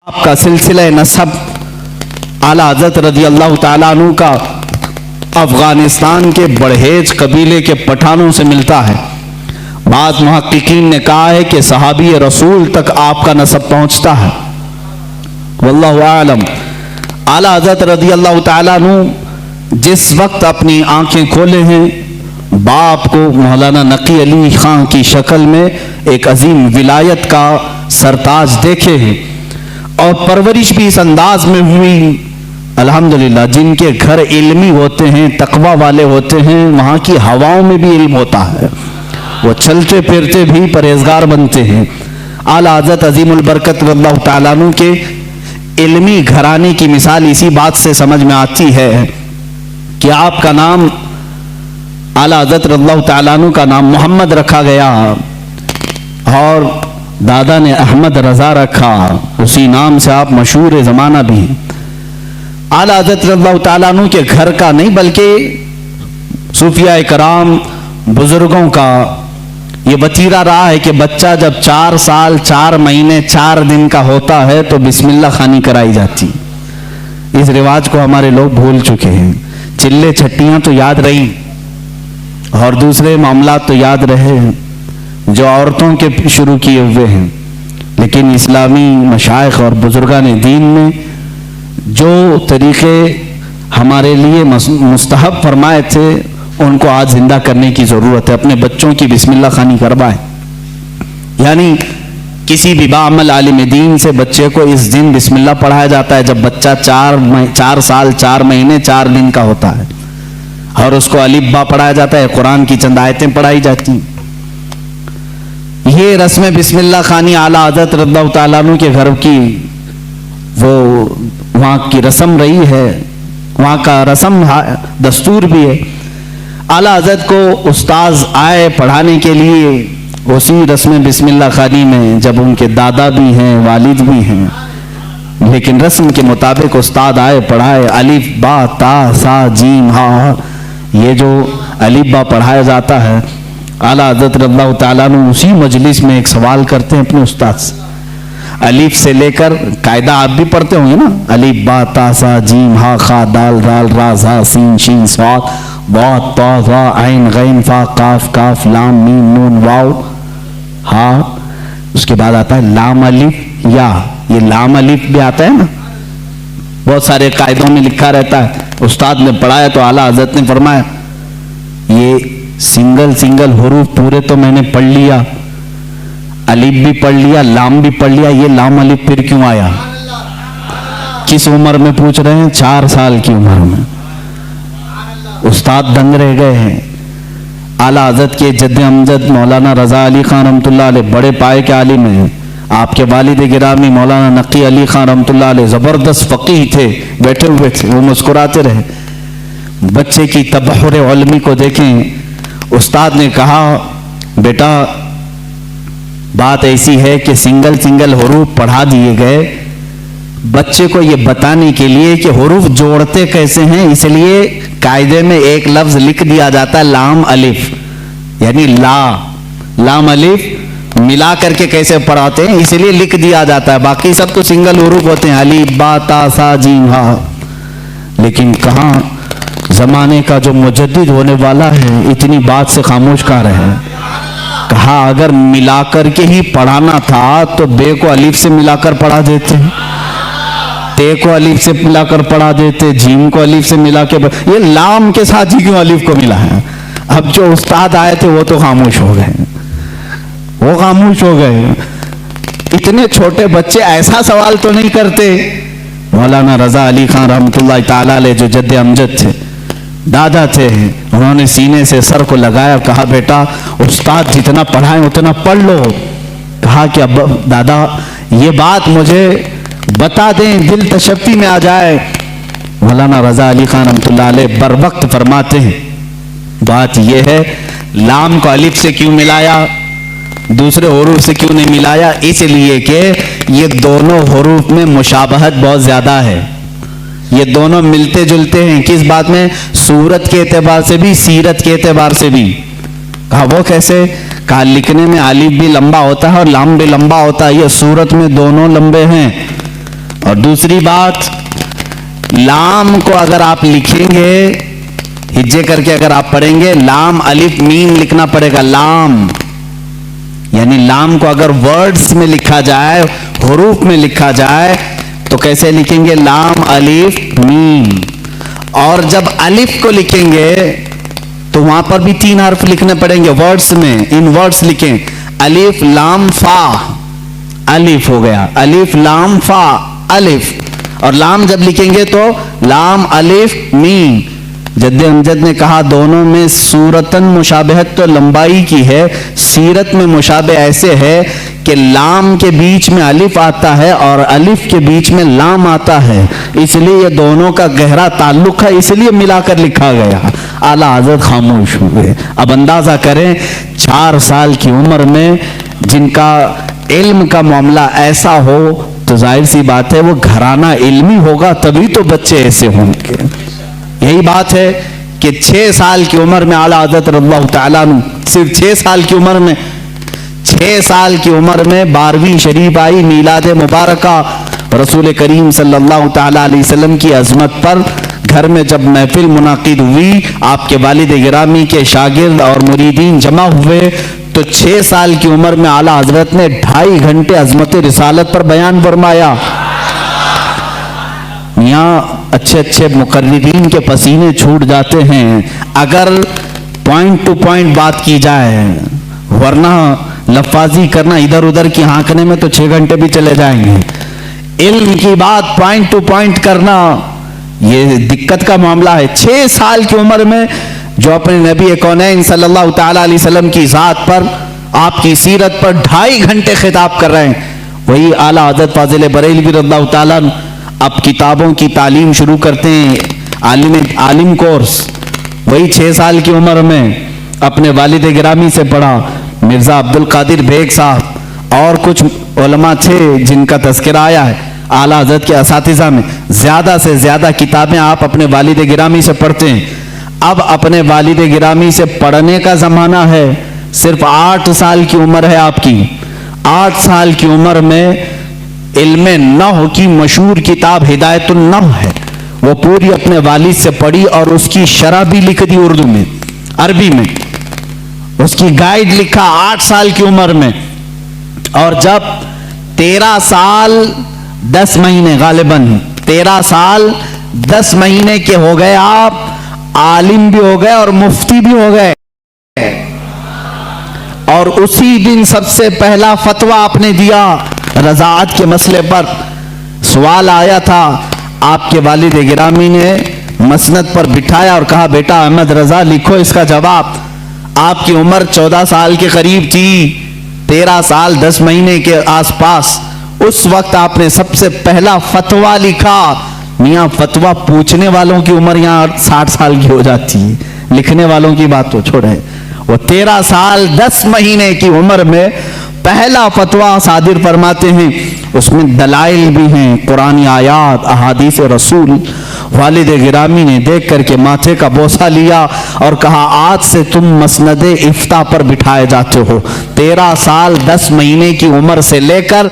آپ کا سلسلہ نسب اعلیٰ حضرت رضی اللہ تعالیٰ عنہ کا افغانستان کے بڑھیج قبیلے کے پٹھانوں سے ملتا ہے۔ بعض محققین نے کہا ہے کہ صحابی رسول تک آپ کا نسب پہنچتا ہے، واللہ اعلم۔ اعلیٰ حضرت رضی اللہ تعالیٰ عنہ جس وقت اپنی آنکھیں کھولے ہیں، باپ کو مولانا نقی علی خان کی شکل میں ایک عظیم ولایت کا سرتاج دیکھے ہیں، اور پرورش بھی اس انداز میں ہوئی۔ الحمدللہ جن کے گھر علمی ہوتے ہیں، تقوی والے ہوتے ہیں، وہاں کی ہواؤں میں بھی علم ہوتا ہے، وہ چلتے پھرتے بھی پرہیزگار بنتے ہیں۔ اعلیٰ حضرت عظیم البرکت رضی اللہ تعالیٰ عنہ کے علمی گھرانے کی مثال اسی بات سے سمجھ میں آتی ہے کہ آپ کا نام اعلیٰ حضرت رضی اللہ تعالیٰ عنہ کا نام محمد رکھا گیا، اور دادا نے احمد رضا رکھا، اسی نام سے آپ مشہور زمانہ بھی ہیں۔ اعلیٰ حضرت رضی اللہ تعالیٰ عنہ کے گھر کا نہیں بلکہ صوفیاء کرام بزرگوں کا یہ وتیرہ رہا ہے کہ بچہ جب 4 سال 4 مہینے 4 دن کا ہوتا ہے تو بسم اللہ خوانی کرائی جاتی۔ اس رواج کو ہمارے لوگ بھول چکے ہیں۔ چلے چھٹیاں تو یاد رہی اور دوسرے معاملات تو یاد رہے جو عورتوں کے شروع کیے ہوئے ہیں، لیکن اسلامی مشائخ اور بزرگان دین نے جو طریقے ہمارے لیے مستحب فرمائے تھے ان کو آج زندہ کرنے کی ضرورت ہے۔ اپنے بچوں کی بسم اللہ خوانی کروائیں، یعنی کسی بھی باعمل عالم دین سے بچے کو اس دن بسم اللہ پڑھایا جاتا ہے جب بچہ 4 سال 4 مہینے 4 دن کا ہوتا ہے، اور اس کو الف با پڑھایا جاتا ہے، قرآن کی چند آیتیں پڑھائی جاتی ہیں۔ یہ رسم بسم اللہ خوانی اعلیٰ حضرت رضی اللہ تعالیٰ عنہ کے گھر کی وہ وہاں کی رسم رہی ہے، وہاں کا رسم دستور بھی ہے۔ اعلیٰ حضرت کو استاذ آئے پڑھانے کے لیے اسی رسم بسم اللہ خوانی میں، جب ان کے دادا بھی ہیں والد بھی ہیں، لیکن رسم کے مطابق استاد آئے پڑھائے، الف با تا سا جیم ہا، یہ جو الف با پڑھایا جاتا ہے، اعلیٰ حضرت رضی اللہ تعالیٰ عنہ اسی مجلس میں ایک سوال کرتے ہیں اپنے استاد سے، الف سے لے کر قاعدہ آپ بھی پڑھتے ہوں گے نا، الف با تا سا جیم ہا خا دال رال را زا سین شین صاد ضاد طا ظا عین غین فا قاف کاف لام میم نون واو ہا، اس کے بعد آتا ہے لام الف یا، یہ لام الف بھی آتا ہے نا، بہت سارے قاعدوں میں لکھا رہتا ہے۔ استاد نے پڑھایا تو اعلیٰ حضرت نے فرمایا یہ سنگل حروف پورے تو میں نے پڑھ لیا، الف بھی پڑھ لیا، لام بھی پڑھ لیا، یہ لام الف پھر کیوں آیا؟ کس عمر میں پوچھ رہے ہیں؟ 4 سال کی عمر میں۔ استاد دنگ رہ گئے ہیں۔ اعلیٰ حضرت کے جد امجد مولانا رضا علی خان رحمۃ اللہ علیہ بڑے پائے کے عالم ہیں، آپ کے والد گرامی مولانا نقی علی خان رحمۃ اللہ علیہ زبردست فقیہ تھے، بیٹھے ہوئے تھے، وہ مسکراتے رہے۔ بچے کی تبحر علمی کو دیکھیں، استاد نے کہا بیٹا بات ایسی ہے کہ سنگل حروف پڑھا دیے گئے بچے کو یہ بتانے کے لیے کہ حروف جوڑتے کیسے ہیں، اس لیے قاعدے میں ایک لفظ لکھ دیا جاتا ہے لام الف، یعنی لام الف ملا کر کے کیسے پڑھاتے ہیں اس لیے لکھ دیا جاتا ہے، باقی سب تو سنگل حروف ہوتے ہیں، الف با تا سا جیم ہا۔ لیکن کہاں زمانے کا جو مجدد ہونے والا ہے اتنی بات سے خاموش کر رہے ہیں۔ کہا اگر ملا کر کے ہی پڑھانا تھا تو بے کو الف سے ملا کر پڑھا دیتے، تے کو الف سے ملا کر پڑھا دیتے، جیم کو الف سے ملا کے، یہ لام کے ساتھ ہی کیوں الف کو ملا ہے؟ اب جو استاد آئے تھے وہ تو خاموش ہو گئے، وہ خاموش ہو گئے۔ اتنے چھوٹے بچے ایسا سوال تو نہیں کرتے۔ مولانا رضا علی خان رحمۃ اللہ تعالیٰ علیہ جو جد امجد تھے، دادا تھے، انہوں نے سینے سے سر کو لگایا، کہا بیٹا استاد جتنا پڑھائیں اتنا پڑھ لو۔ کہا کہ اب دادا یہ بات مجھے بتا دیں، دل تشفی میں آ جائے۔ مولانا رضا علی خان رحمۃ اللہ علیہ بر وقت فرماتے ہیں بات یہ ہے لام کو الف سے کیوں ملایا، دوسرے حروف سے کیوں نہیں ملایا؟ اس لیے کہ یہ دونوں حروف میں مشابہت بہت زیادہ ہے، یہ دونوں ملتے جلتے ہیں۔ کس بات میں؟ صورت کے اعتبار سے بھی، سیرت کے اعتبار سے بھی۔ کہا وہ کیسے؟ کہا لکھنے میں الف بھی لمبا ہوتا ہے اور لام بھی لمبا ہوتا ہے، یہ صورت میں دونوں لمبے ہیں۔ اور دوسری بات، لام کو اگر آپ لکھیں گے ہجے کر کے، اگر آپ پڑھیں گے لام الف میم لکھنا پڑے گا. لام یعنی لام کو اگر ورڈز میں لکھا جائے، حروف میں لکھا جائے تو کیسے لکھیں گے؟ لام الف میم. اور جب الف کو لکھیں گے تو وہاں پر بھی 3 حرف لکھنے پڑیں گے ورڈز میں. ان ورڈز لکھیں الف لام فا. الف ہو گیا، الف لام فا الف. اور لام جب لکھیں گے تو لام الف میم. جد امجد نے کہا دونوں میں صورتاً مشابہت تو لمبائی کی ہے، سیرت میں مشابہ ایسے ہے کہ لام کے بیچ میں الف آتا ہے اور الف کے بیچ میں لام آتا ہے، اس لیے یہ دونوں کا گہرا تعلق ہے، اس لیے ملا کر لکھا گیا. اعلیٰ حضرت خاموش ہوئے. اب اندازہ کریں 4 سال کی عمر میں جن کا علم کا معاملہ ایسا ہو تو ظاہر سی بات ہے وہ گھرانہ علمی ہوگا، تبھی تو بچے ایسے ہوں گے. یہی بات ہے کہ 6 سال کی عمر میں اعلیٰ حضرت رضی اللہ تعالیٰ عنہ، صرف 6 سال کی عمر میں 12ویں شریف آئی میلاد مبارکہ. رسول کریم صلی اللہ تعالیٰ علیہ وسلم کی عظمت پر گھر میں جب محفل منعقد ہوئی، آپ کے والد گرامی کے شاگرد اور مریدین جمع ہوئے تو 6 سال کی عمر میں اعلیٰ حضرت نے 2.5 گھنٹے عظمت رسالت پر بیان فرمایا. یہاں اچھے مقررین کے پسینے چھوٹ جاتے ہیں اگر پوائنٹ ٹو پوائنٹ بات کی جائے، ورنہ لفاظی کرنا ادھر ادھر کی ہانکنے میں تو 6 گھنٹے بھی چلے جائیں گے. علم کی بات پوائنٹ ٹو پوائنٹ کرنا یہ دقت کا معاملہ ہے. 6 سال کی عمر میں جو اپنے نبی کونین صلی اللہ تعالیٰ علیہ وسلم کی ذات پر، آپ کی سیرت پر 2.5 گھنٹے خطاب کر رہے ہیں، وہی اعلیٰ حضرت فاضل بریلوی رضی اللہ تعالیٰ اب کتابوں کی تعلیم شروع کرتے ہیں، عالم کورس. وہی 6 سال کی عمر میں اپنے والد گرامی سے پڑھا. مرزا عبد القادر بیگ صاحب اور کچھ علماء تھے جن کا تذکرہ آیا ہے اعلیٰ حضرت کے اساتذہ میں. زیادہ سے زیادہ کتابیں آپ اپنے والد گرامی سے پڑھتے ہیں. اب اپنے والد گرامی سے پڑھنے کا زمانہ ہے. صرف 8 سال کی عمر ہے آپ کی. 8 سال کی عمر میں علم نحو کی مشہور کتاب ہدایت النحو ہے، وہ پوری اپنے والد سے پڑھی اور اس کی شرح بھی لکھ دی اردو میں، عربی میں. اس کی گائیڈ لکھا 8 سال کی عمر میں. اور جب 13 سال 10 مہینے غالباً 13 سال 10 مہینے کے ہو گئے، آپ عالم بھی ہو گئے اور مفتی بھی ہو گئے. اور اسی دن سب سے پہلا فتویٰ آپ نے دیا رضاعت کے مسئلے پر. سوال آیا تھا، آپ کے والد گرامی نے مسند پر بٹھایا اور کہا بیٹا احمد رضا لکھو اس کا جواب. آپ کی عمر 14 سال کے قریب تھی، 13 سال 10 مہینے کے آس پاس. اس وقت آپ نے سب سے پہلا فتویٰ لکھا. میاں فتویٰ پوچھنے والوں کی عمر یہاں 60 سال کی ہو جاتی ہے، لکھنے والوں کی بات تو چھوڑیں. وہ 13 سال 10 مہینے کی عمر میں پہلا فتویٰ صادر فرماتے ہیں. اس میں دلائل بھی ہیں، قرآنی آیات، احادیث رسول. والد گرامی نے دیکھ کر کے ماتھے کا بوسہ لیا اور کہا آج سے تم مسند افتاء پر بٹھائے جاتے ہو. 13 سال 10 مہینے کی عمر سے لے کر